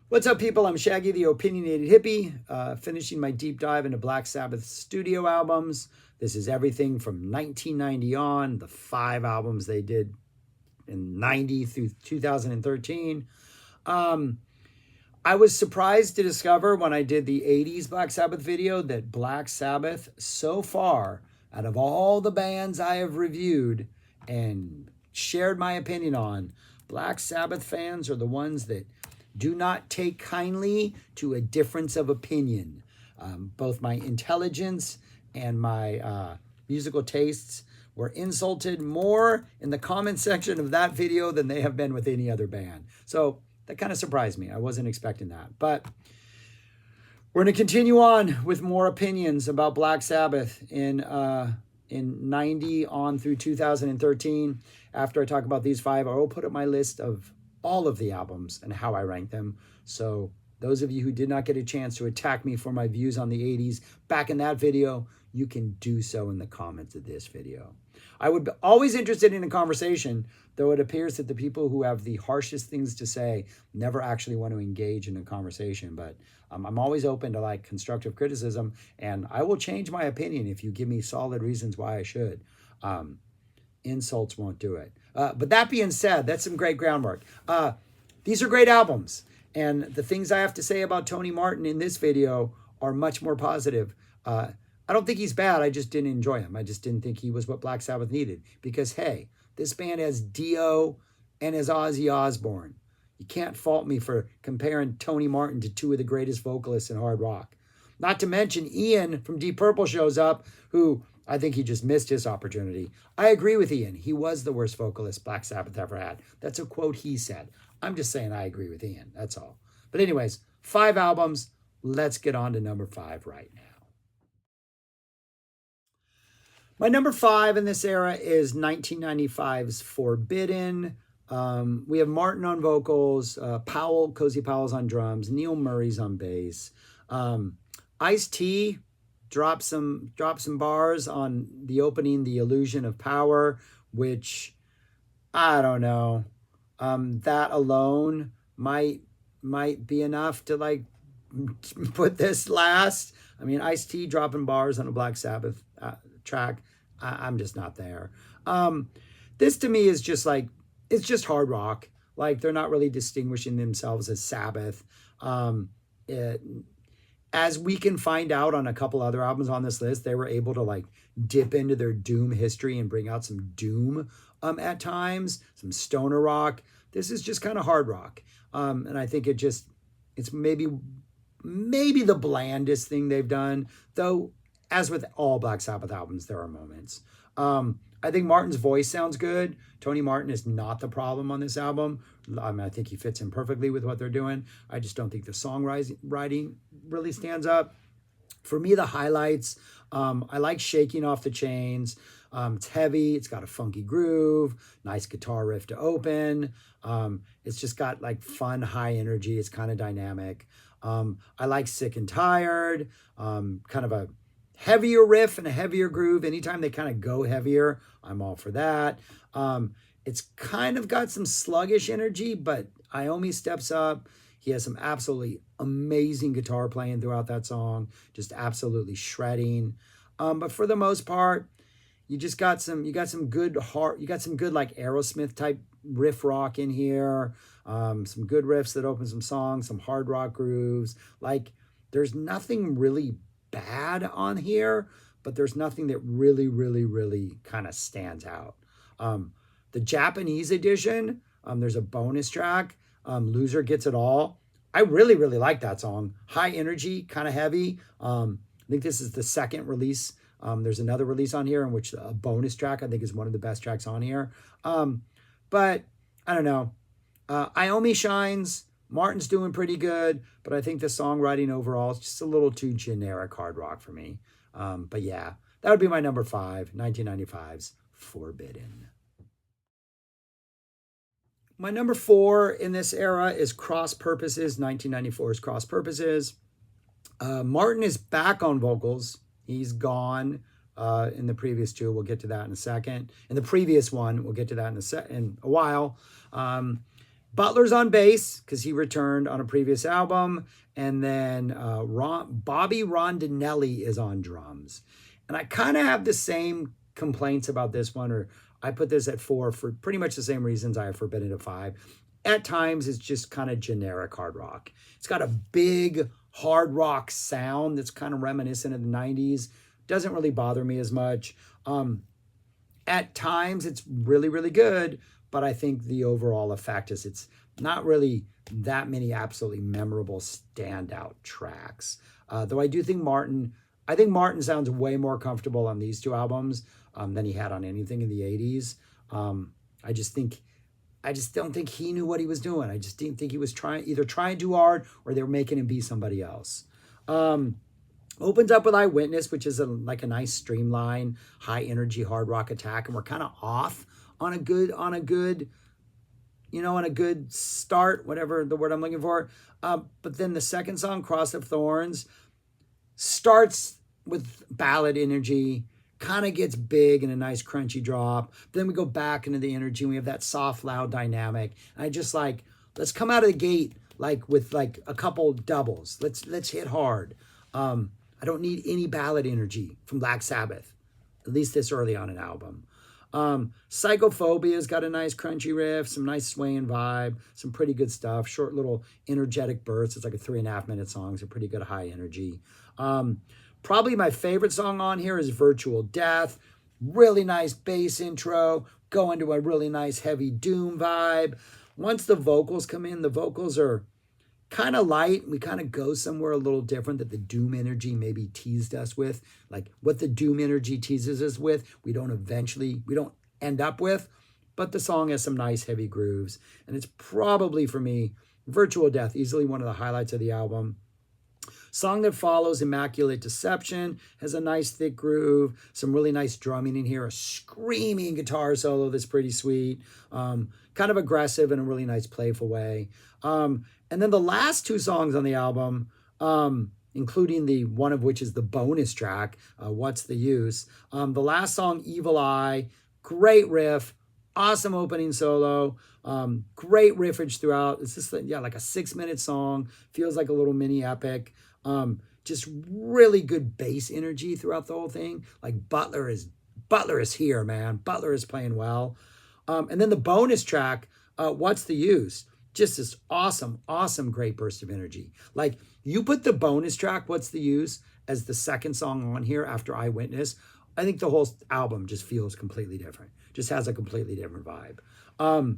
What's up, people? I'm Shaggy, the Opinionated Hippie, finishing my deep dive into Black Sabbath studio albums. This is everything from 1990 on, the 5 albums they did in 90 through 2013. I was surprised to discover when I did the 80s Black Sabbath video that Black Sabbath, so far, out of all the bands I have reviewed and shared my opinion on, Black Sabbath fans are the ones that do not take kindly to a difference of opinion. Both my intelligence and my musical tastes were insulted more in the comment section of that video than they have been with any other band. So that kind of surprised me. I wasn't expecting that. But we're going to continue on with more opinions about Black Sabbath in 90 on through 2013. After I talk about these 5, I will put up my list of all of the albums and how I rank them. So those of you who did not get a chance to attack me for my views on the 80s back in that video, you can do so in the comments of this video. I would be always interested in a conversation, though it appears that the people who have the harshest things to say never actually want to engage in a conversation. But I'm always open to like constructive criticism, and I will change my opinion if you give me solid reasons why I should. Insults won't do it. But that being said, that's some great groundwork. These are great albums. And the things I have to say about Tony Martin in this video are much more positive. I don't think he's bad. I just didn't enjoy him. I just didn't think he was what Black Sabbath needed. Because, hey, this band has DIO and has Ozzy Osbourne. You can't fault me for comparing Tony Martin to 2 of the greatest vocalists in hard rock. Not to mention Ian from Deep Purple shows up, who I think he just missed his opportunity. I agree with Ian. He was the worst vocalist Black Sabbath ever had. That's a quote he said. I'm just saying I agree with Ian. That's all. But anyways, 5 albums. Let's get on to number 5 right now. My number 5 in this era is 1995's Forbidden. We have Martin on vocals, Cozy Powell's on drums, Neil Murray's on bass. Ice-T dropped some bars on the opening, The Illusion of Power, which, I don't know. That alone might be enough to like put this last. I mean, Ice-T dropping bars on a Black Sabbath track, I'm just not there. This to me is just like, it's just hard rock. Like, they're not really distinguishing themselves as Sabbath. As we can find out on a couple other albums on this list, they were able to like dip into their Doom history and bring out some Doom at times, some stoner rock. This is just kind of hard rock. And I think it's maybe the blandest thing they've done, though, as with all Black Sabbath albums, there are moments. I think Martin's voice sounds good. Tony Martin is not the problem on this album. I think he fits in perfectly with what they're doing. I just don't think the songwriting really stands up. For me, the highlights, I like Shaking Off the Chains. It's heavy. It's got a funky groove, nice guitar riff to open. It's just got like fun, high energy. It's kind of dynamic. I like Sick and Tired, kind of a heavier riff and a heavier groove. Anytime they kind of go heavier, I'm all for that. It's kind of got some sluggish energy, but Iommi steps up. He has some absolutely amazing guitar playing throughout that song, just absolutely shredding. But for the most part, you got some good like Aerosmith type riff rock in here. Some good riffs that open some songs, some hard rock grooves. Like, there's nothing really bad on here, but there's nothing that really, really, really kind of stands out. The Japanese edition, there's a bonus track, Loser Gets It All. I really, really like that song. High energy, kind of heavy. I think this is the second release. There's another release on here in which a bonus track, I think, is one of the best tracks on here. But I don't know. Iommi shines. Martin's doing pretty good, but I think the songwriting overall is just a little too generic hard rock for me. But yeah, that would be my number 5, 1995's Forbidden. My number 4 in this era is Cross Purposes, 1994's Cross Purposes. Martin is back on vocals. He's gone in the previous 2. We'll get to that in a second. In the previous one, we'll get to that in a while. Butler's on bass because he returned on a previous album. And then Bobby Rondinelli is on drums. And I kind of have the same complaints about this one, or I put this at 4 for pretty much the same reasons I have Forbidden at 5. At times, it's just kind of generic hard rock. It's got a big hard rock sound that's kind of reminiscent of the 90s. Doesn't really bother me as much. At times, it's really, really good, but I think the overall effect is it's not really that many absolutely memorable standout tracks. Though I do think Martin sounds way more comfortable on these two albums than he had on anything in the 80s. I just don't think he knew what he was doing. I just didn't think he was trying too hard or they were making him be somebody else. Opens up with Eyewitness, which is like a nice streamline, high energy hard rock attack, and we're kind of off on a good start, whatever the word I'm looking for. But then the second song, Cross of Thorns, starts with ballad energy, kind of gets big and a nice crunchy drop. Then we go back into the energy and we have that soft, loud dynamic. And I just let's come out of the gate with a couple doubles. Let's hit hard. I don't need any ballad energy from Black Sabbath, at least this early on an album. Psychophobia's got a nice crunchy riff, some nice swaying vibe, some pretty good stuff. Short little energetic bursts. It's like a 3.5 minute song, so pretty good high energy. Probably my favorite song on here is Virtual Death. Really nice bass intro, go into a really nice heavy doom vibe. Once the vocals come in, the vocals are kind of light. We kind of go somewhere a little different that the doom energy maybe teased us with. Like what the doom energy teases us with, we don't end up with. But the song has some nice heavy grooves. And it's probably, for me, Virtual Death, easily one of the highlights of the album. Song that follows, Immaculate Deception, has a nice thick groove, some really nice drumming in here, a screaming guitar solo that's pretty sweet, kind of aggressive in a really nice playful way. And then the last two songs on the album, including the one of which is the bonus track, What's the Use? The last song, Evil Eye, great riff, awesome opening solo, great riffage throughout. It's just like a 6-minute song, feels like a little mini epic. Just really good bass energy throughout the whole thing. Like Butler is here, man. Butler is playing well. And then the bonus track, What's the Use? Just this awesome, great burst of energy. Like you put the bonus track, What's the Use, as the second song on here after Eyewitness, I think the whole album just feels completely different. Just has a completely different vibe.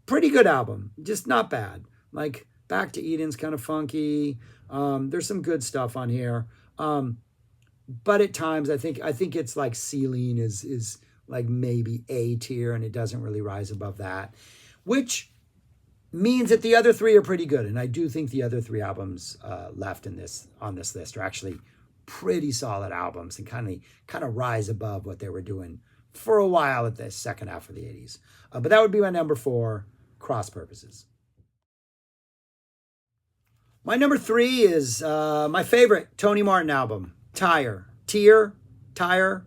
Pretty good album, just not bad. Like Back to Eden's kind of funky. There's some good stuff on here. But at times I think it's like Ceiling is like maybe A tier and it doesn't really rise above that, which means that the other three are pretty good. And I do think the other three albums left on this list are actually pretty solid albums and kind of rise above what they were doing for a while at the second half of the 80s. But that would be my number 4, Cross Purposes. My number 3 is my favorite Tony Martin album, Tyre. Tyre, Tyr.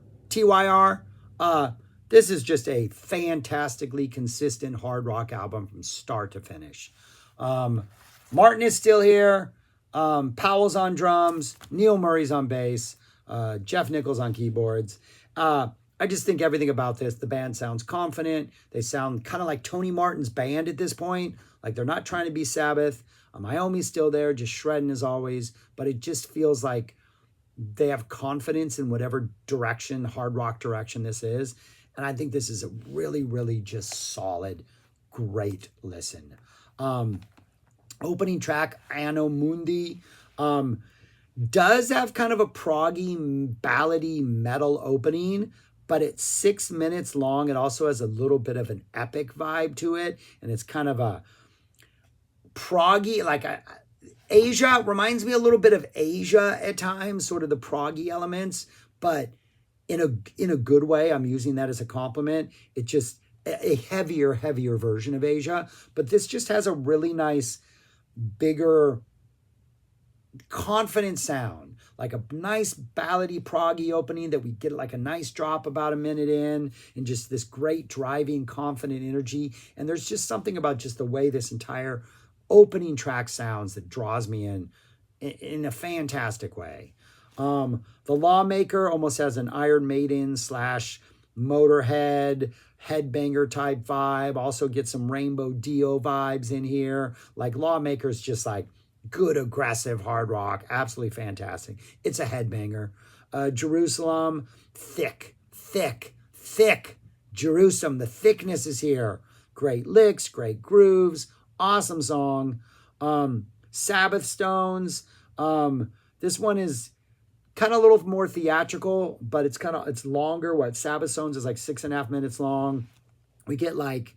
This is just a fantastically consistent hard rock album from start to finish. Martin is still here. Powell's on drums. Neil Murray's on bass. Jeff Nichols on keyboards. I just think everything about this, the band sounds confident. They sound kind of like Tony Martin's band at this point. Like they're not trying to be Sabbath. Iommi's still there, just shredding as always. But it just feels like they have confidence in whatever direction, hard rock direction this is. And I think this is a really, really just solid, great listen. Opening track, Anno Mundi, does have kind of a proggy, ballady metal opening, but it's 6 minutes long. It also has a little bit of an epic vibe to it. And it's kind of a proggy, like Asia, reminds me a little bit of Asia at times, sort of the proggy elements, but in a good way. I'm using that as a compliment. It just a heavier version of Asia, but this just has a really nice, bigger, confident sound. like a nice ballady proggy opening that we get like a nice drop about a minute in, and just this great driving, confident energy. And there's just something about just the way this entire opening track sounds that draws me in a fantastic way. The Lawmaker almost has an Iron Maiden slash Motorhead headbanger type vibe. Also get some Rainbow Dio vibes in here. Like Lawmaker's just like good aggressive hard rock, absolutely fantastic. It's a headbanger. Jerusalem, thick. Jerusalem, the thickness is here. Great licks, great grooves, awesome song. Sabbath Stones. This one is kind of a little more theatrical, but it's longer. What Sabbath Stones is like 6.5 minutes long. We get like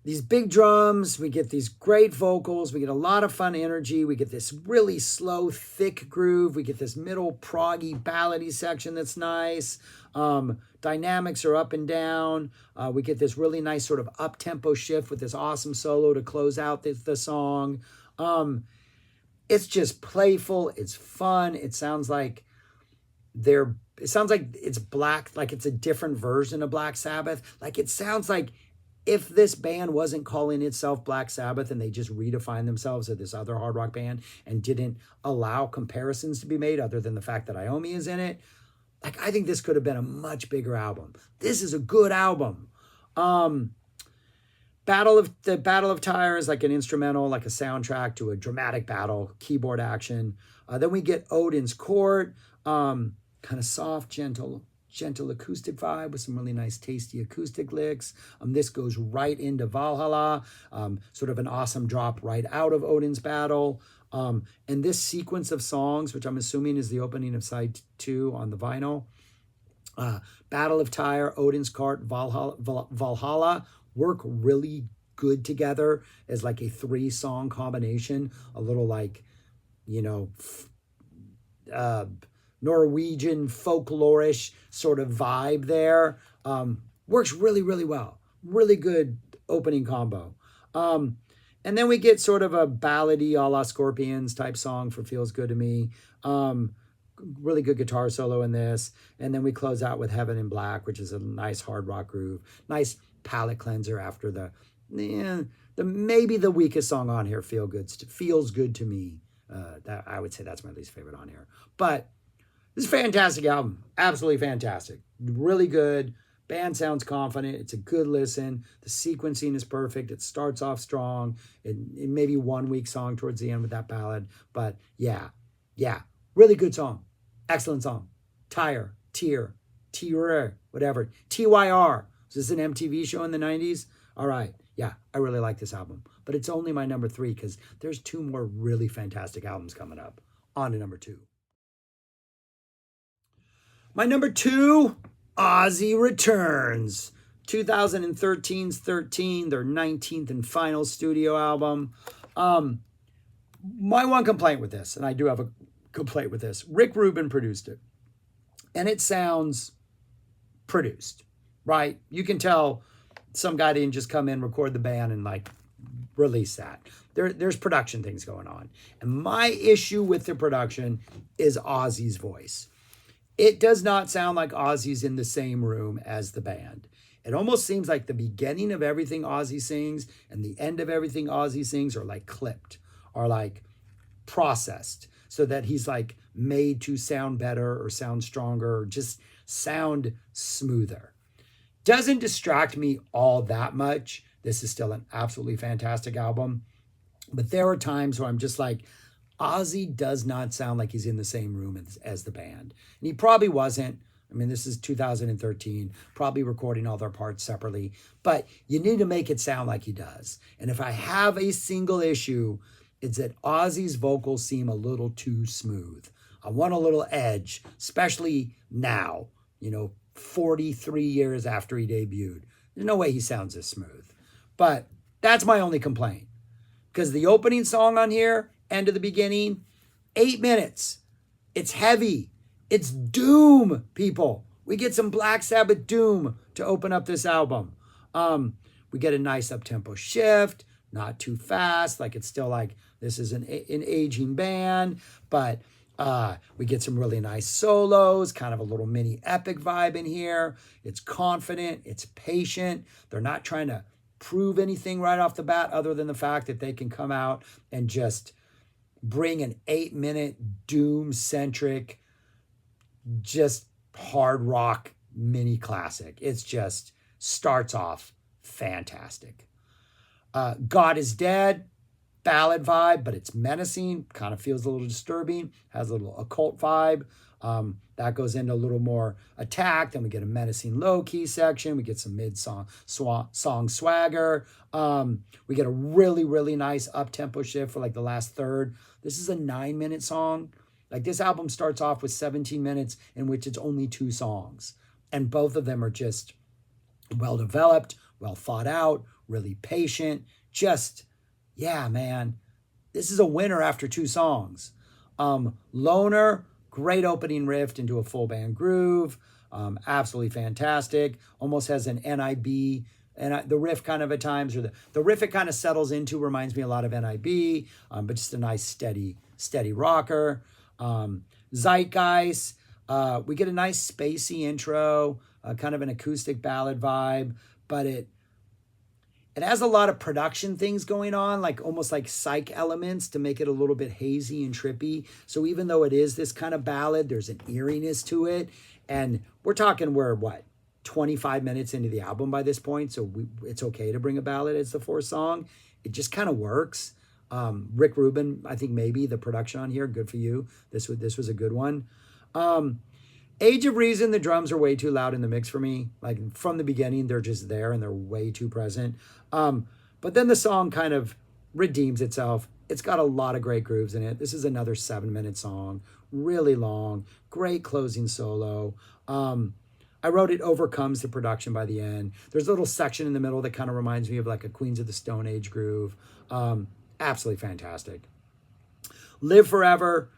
these big drums, we get these great vocals, we get a lot of fun energy, we get this really slow, thick groove, we get this middle proggy, ballady section that's nice. Dynamics are up and down. We get this really nice sort of up-tempo shift with this awesome solo to close out the song. It's just playful, it's fun, it sounds like it's Black, like it's a different version of Black Sabbath. Like it sounds like if this band wasn't calling itself Black Sabbath and they just redefined themselves as this other hard rock band and didn't allow comparisons to be made other than the fact that Iommi is in it, like I think this could have been a much bigger album. This is a good album. Battle of Tyre is like an instrumental, like a soundtrack to a dramatic battle, keyboard action. Then we get Odin's Court, kind of soft, gentle acoustic vibe with some really nice, tasty acoustic licks. This goes right into Valhalla, sort of an awesome drop right out of Odin's Battle. And this sequence of songs, which I'm assuming is the opening of side 2 on the vinyl, Battle of Tyre, Odin's Court, Valhalla, work really good together as like a 3-song combination, a little like, Norwegian folklorish sort of vibe there. Works really, really well. Really good opening combo. And then we get sort of a ballady a la Scorpions type song for Feels Good to Me. Really good guitar solo in this. And then we close out with Heaven in Black, which is a nice hard rock groove. Nice palate cleanser after the maybe the weakest song on here, Feels Good to Me. That I would say that's my least favorite on here. But this is a fantastic album. Absolutely fantastic. Really good. Band sounds confident. It's a good listen. The sequencing is perfect. It starts off strong. It may be one weak song towards the end with that ballad. But yeah. Really good song. Excellent song. Tyre, whatever. TYR. Is this an MTV show in the 90s? All right. Yeah, I really like this album. But it's only my number 3 because there's 2 more really fantastic albums coming up. On to number 2. My number 2, OZZY Returns. 2013's 13, their 19th and final studio album. My one complaint with this, and I do have a complaint with this, Rick Rubin produced it. And it sounds produced, right? You can tell some guy didn't just come in, record the band, and like release that. There's production things going on. And my issue with the production is Ozzy's voice. It does not sound like Ozzy's in the same room as the band. It almost seems like the beginning of everything Ozzy sings and the end of everything Ozzy sings are like clipped, are like processed so that he's like made to sound better or sound stronger or just sound smoother. Doesn't distract me all that much. This is still an absolutely fantastic album. But there are times where I'm just like, Ozzy does not sound like he's in the same room as the band. And he probably wasn't. I mean, this is 2013, probably recording all their parts separately. But you need to make it sound like he does. And if I have a single issue, it's that Ozzy's vocals seem a little too smooth. I want a little edge, especially now, 43 years after he debuted. There's no way he sounds this smooth. But that's my only complaint. Because the opening song on here, end of the beginning, 8 minutes. It's heavy. It's doom, people. We get some Black Sabbath doom to open up this album. We get a nice up-tempo shift, not too fast. Like it's still like this is an aging band, but we get some really nice solos, kind of a little mini epic vibe in here. It's confident, it's patient. They're not trying to prove anything right off the bat other than the fact that they can come out and just bring an 8-minute doom-centric, just hard rock mini classic. It's just starts off fantastic. God is Dead, ballad vibe, but it's menacing, kind of feels a little disturbing, has a little occult vibe. That goes into a little more attack. Then we get a menacing low-key section. We get some mid-song song swagger. We get a really, really nice up-tempo shift for like the last third. This is a 9-minute song. Like this album starts off with 17 minutes in which it's only 2 songs. And both of them are just well-developed, well thought out, really patient. Just, yeah, man, this is a winner after 2 songs. Loner, great opening riff into a full band groove. Absolutely fantastic. Almost has an NIB, and the riff kind of at times, or the riff it kind of settles into reminds me a lot of NIB, but just a nice steady rocker. Zeitgeist, we get a nice spacey intro, kind of an acoustic ballad vibe, but it has a lot of production things going on, like almost like psych elements to make it a little bit hazy and trippy. So even though it is this kind of ballad, there's an eeriness to it. And we're 25 minutes into the album by this point. So it's okay to bring a ballad as the 4th song. It just kind of works. Rick Rubin, I think maybe the production on here, good for you. This was a good one. Age of Reason, the drums are way too loud in the mix for me. Like from the beginning, they're just there and they're way too present. But then the song kind of redeems itself. It's got a lot of great grooves in it. This is another 7-minute song, really long, great closing solo. I wrote it overcomes the production by the end. There's a little section in the middle that kind of reminds me of like a Queens of the Stone Age groove. Absolutely fantastic. Live Forever,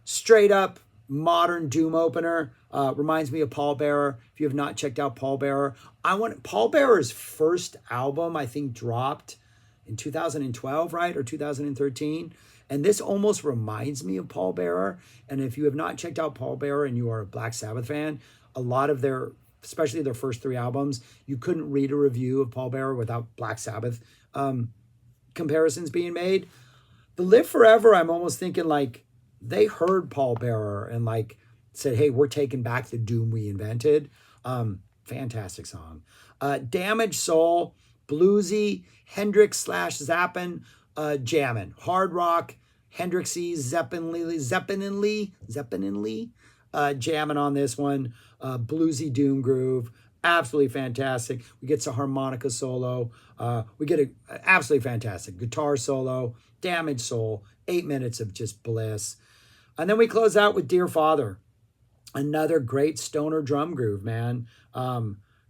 straight up modern doom opener. Reminds me of Paul Bearer. If you have not checked out Paul Bearer, Paul Bearer's first album, I think, dropped in 2012, right? Or 2013. And this almost reminds me of Paul Bearer. And if you have not checked out Paul Bearer and you are a Black Sabbath fan, a lot of their, especially their first 3 albums, you couldn't read a review of Paul Bearer without Black Sabbath comparisons being made. The Live Forever, I'm almost thinking like they heard Paul Bearer and like said, hey, we're taking back the doom we invented. Fantastic song. Damaged Soul, bluesy, Hendrix / Zappin, jammin'. Hard rock, Hendrixy, Zeppelinly, jamming on this one. Bluesy doom groove. Absolutely fantastic. We get some harmonica solo. We get a absolutely fantastic guitar solo. Damaged Soul. 8 minutes of just bliss. And then we close out with Dear Father. Another great stoner drum groove, man.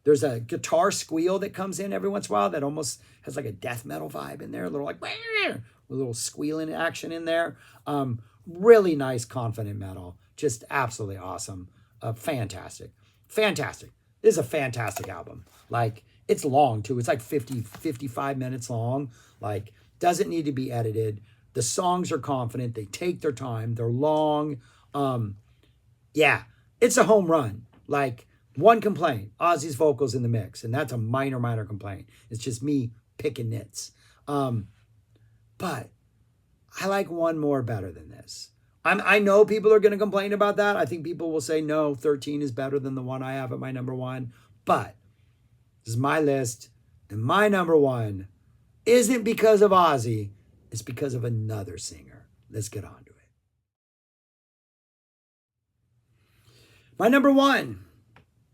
There's a guitar squeal that comes in every once in a while that almost has like a death metal vibe in there. A little like, a little squealing action in there. Really nice, confident metal. Just absolutely awesome. Fantastic. Fantastic. This is a fantastic album. Like, it's long too. It's like 55 minutes long. Like, doesn't need to be edited. The songs are confident. They take their time. They're long. Yeah, it's a home run. Like, one complaint, OZZY's vocals in the mix. And that's a minor complaint. It's just me picking nits. But I like one more better than this. I know people are going to complain about that. I think people will say, no, 13 is better than the one I have at my number 1. But this is my list. And my number 1 isn't because of OZZY. It's because of another singer. Let's get on to it. My number 1.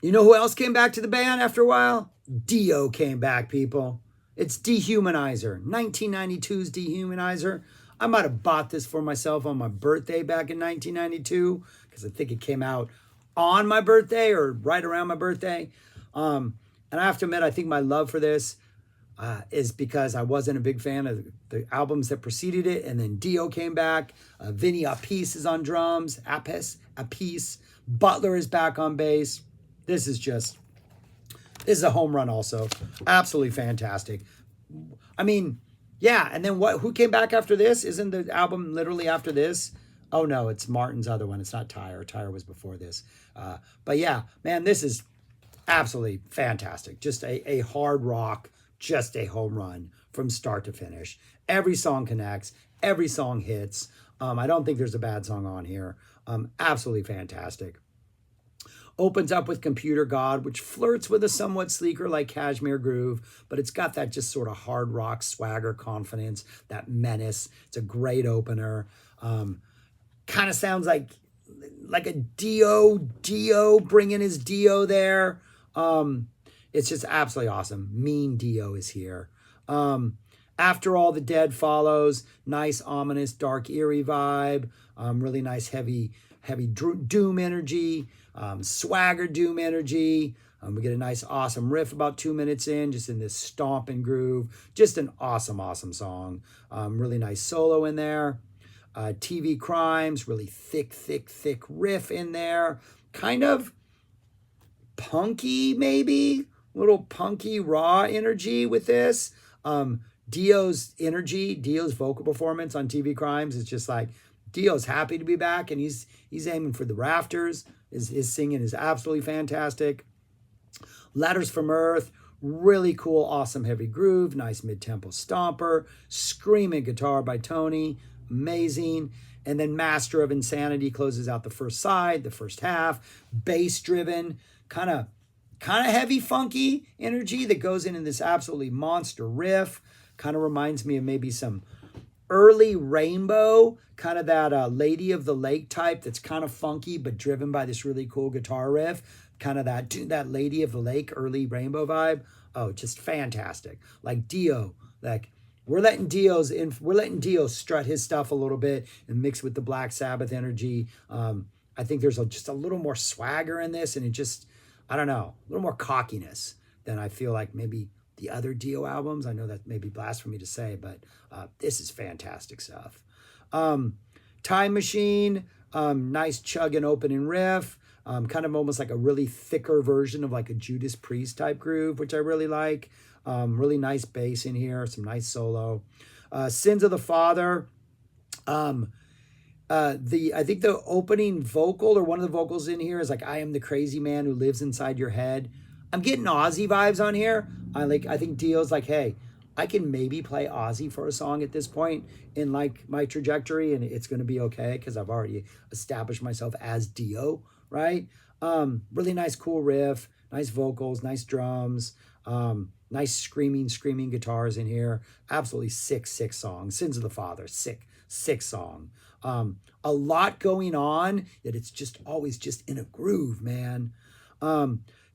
You know who else came back to the band after a while? DIO came back, people. It's Dehumanizer. 1992's Dehumanizer. I might have bought this for myself on my birthday back in 1992 because I think it came out on my birthday or right around my birthday. And I have to admit, I think my love for this is because I wasn't a big fan of the albums that preceded it. And then DIO came back. Vinny Appice is on drums. Appice. Butler is back on bass. This is a home run also. Absolutely fantastic. I mean, Yeah, and then what? Who came back after this? Isn't the album literally after this? Oh no, it's Martin's other one. It's not Tyre. Tyre was before this. But yeah, man, this is absolutely fantastic. Just a hard rock, just a home run from start to finish. Every song connects. Every song hits. I don't think there's a bad song on here. Absolutely fantastic. Opens up with Computer God, which flirts with a somewhat sleeker like Cashmere Groove, but it's got that just sort of hard rock swagger, confidence, that menace. It's a great opener. Kind of sounds like a Dio bringing his Dio there. It's just absolutely awesome. Mean Dio is here. After All the Dead follows, nice, ominous, dark, eerie vibe. Really nice, heavy doom energy. Swagger doom energy. We get a nice, awesome riff about 2 minutes in, just in this stomping groove. Just an awesome, awesome song. Really nice solo in there. TV Crimes, really thick riff in there. Kind of punky, maybe. Little punky, raw energy with this. Dio's energy, Dio's vocal performance on TV Crimes is just like, Dio's happy to be back, and he's aiming for the rafters. His singing is absolutely fantastic. Letters from Earth, really cool, awesome heavy groove, nice mid-tempo stomper, screaming guitar by Tony, amazing. And then Master of Insanity closes out the first side, the first half, bass-driven, kind of heavy, funky energy that goes into this absolutely monster riff. Kind of reminds me of maybe some early Rainbow, kind of that Lady of the Lake type that's kind of funky but driven by this really cool guitar riff. Kind of that Lady of the Lake early Rainbow vibe. Oh, just fantastic. Like Dio, like we're letting Dio strut his stuff a little bit and mix with the Black Sabbath energy. I think there's just a little more swagger in this, and it just, I don't know, a little more cockiness than I feel like maybe the other Dio albums. I know that may be blasphemy to say, but this is fantastic stuff. Time Machine, nice chugging opening riff, kind of almost like a really thicker version of like a Judas Priest type groove, which I really like. Really nice bass in here, some nice solo. Sins of the Father. I think the opening vocal or one of the vocals in here is like, I am the crazy man who lives inside your head. I'm getting OZZY vibes on here. I think Dio's like, hey, I can maybe play OZZY for a song at this point in like my trajectory, and it's going to be okay because I've already established myself as Dio, right? Really nice, cool riff, nice vocals, nice drums, nice screaming guitars in here. Absolutely sick song. Sins of the Father, sick song. A lot going on that it's just always just in a groove, man.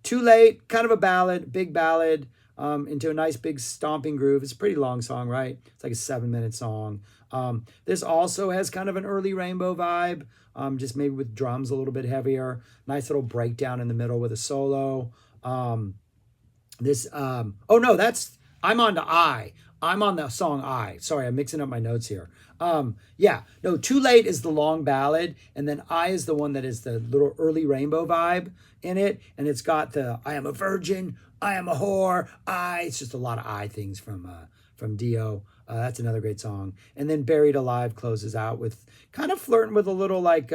Too Late, kind of a ballad, big ballad, into a nice big stomping groove. It's a pretty long song, right? It's like a 7-minute song. This also has kind of an early Rainbow vibe, just maybe with drums a little bit heavier. Nice little breakdown in the middle with a solo. I'm on to I. I'm on the song I. Sorry, I'm mixing up my notes here. Too Late is the long ballad, and then I is the one that is the little early Rainbow vibe in it, and it's got the I am a virgin, I am a whore, it's just a lot of I things from Dio. That's another great song. And then Buried Alive closes out with kind of flirting with a little like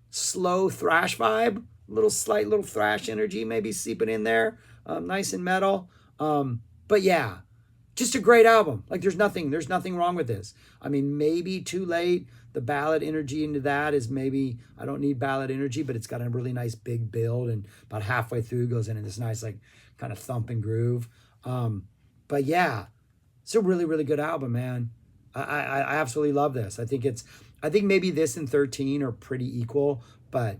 slow thrash vibe, slight little thrash energy maybe seeping in there, nice and metal. But yeah, just a great album. Like there's nothing wrong with this. I mean, maybe Too Late, the ballad energy into that is maybe, I don't need ballad energy, but it's got a really nice big build, and about halfway through goes into this nice like kind of thumping groove. But yeah, it's a really, really good album, man. I absolutely love this. I think maybe this and 13 are pretty equal, but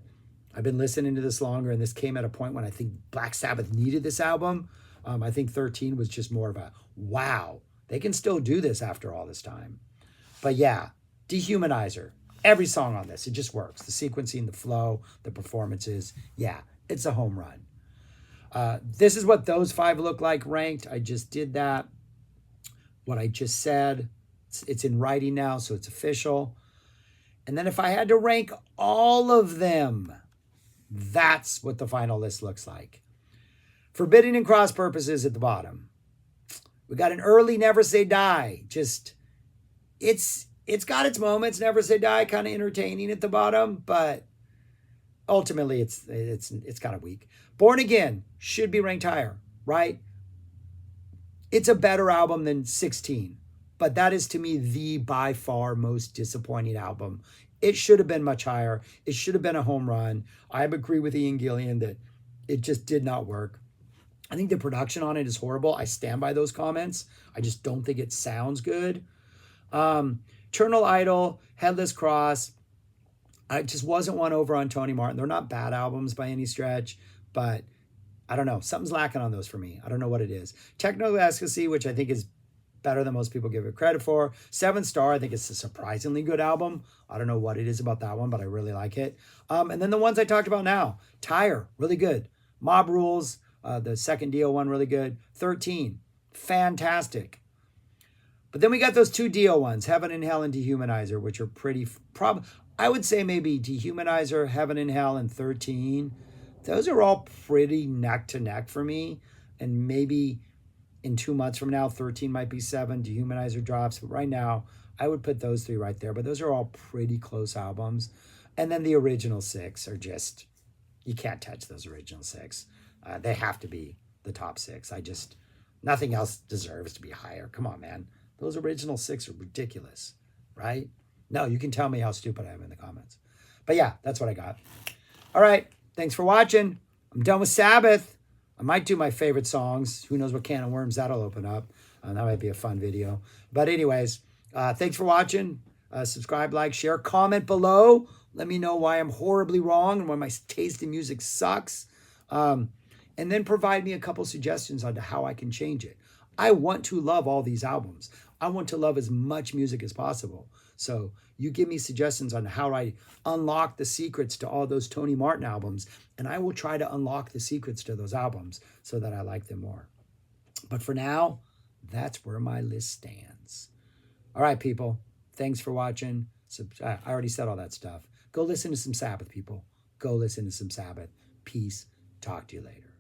I've been listening to this longer, and this came at a point when I think Black Sabbath needed this album. I think 13 was just more of a, wow, they can still do this after all this time. But yeah, Dehumanizer. Every song on this, it just works. The sequencing, the flow, the performances. Yeah, it's a home run. This is what those 5 look like ranked. I just did that. What I just said, it's in writing now, so it's official. And then if I had to rank all of them, that's what the final list looks like. Forbidden and Cross Purposes at the bottom. We got an early Never Say Die. Just, it's got its moments. Never Say Die, kind of entertaining at the bottom, but ultimately it's kind of weak. Born Again should be ranked higher, right? It's a better album than 16, but that is to me the by far most disappointing album. It should have been much higher. It should have been a home run. I agree with Ian Gillian that it just did not work. I think the production on it is horrible. I stand by those comments. I just don't think it sounds good. Eternal Idol, Headless Cross, I just wasn't won over on Tony Martin. They're not bad albums by any stretch, but I don't know. Something's lacking on those for me. I don't know what it is. Technical Ecstasy, which I think is better than most people give it credit for. 7 Star, I think it's a surprisingly good album. I don't know what it is about that one, but I really like it. And then the ones I talked about now. Tire, really good. Mob Rules, the second Dio one, really good. 13, fantastic. But then we got those 2 Dio ones, Heaven and Hell and Dehumanizer, which are pretty, I would say maybe Dehumanizer, Heaven and Hell, and 13. Those are all pretty neck to neck for me. And maybe in 2 months from now, 13 might be 7, Dehumanizer drops. But right now, I would put those 3 right there. But those are all pretty close albums. And then the original 6 are just, you can't touch those original 6. They have to be the top 6. Nothing else deserves to be higher. Come on, man. Those original 6 are ridiculous, right? No, you can tell me how stupid I am in the comments. But yeah, that's what I got. All right. Thanks for watching. I'm done with Sabbath. I might do my favorite songs. Who knows what can of worms that'll open up. That might be a fun video. But anyways, thanks for watching. Subscribe, like, share, comment below. Let me know why I'm horribly wrong and why my taste in music sucks. And then provide me a couple suggestions on how I can change it. I want to love all these albums. I want to love as much music as possible. So you give me suggestions on how I unlock the secrets to all those Tony Martin albums, and I will try to unlock the secrets to those albums so that I like them more. But for now, that's where my list stands. All right, people. Thanks for watching. I already said all that stuff. Go listen to some Sabbath, people. Go listen to some Sabbath. Peace. Talk to you later.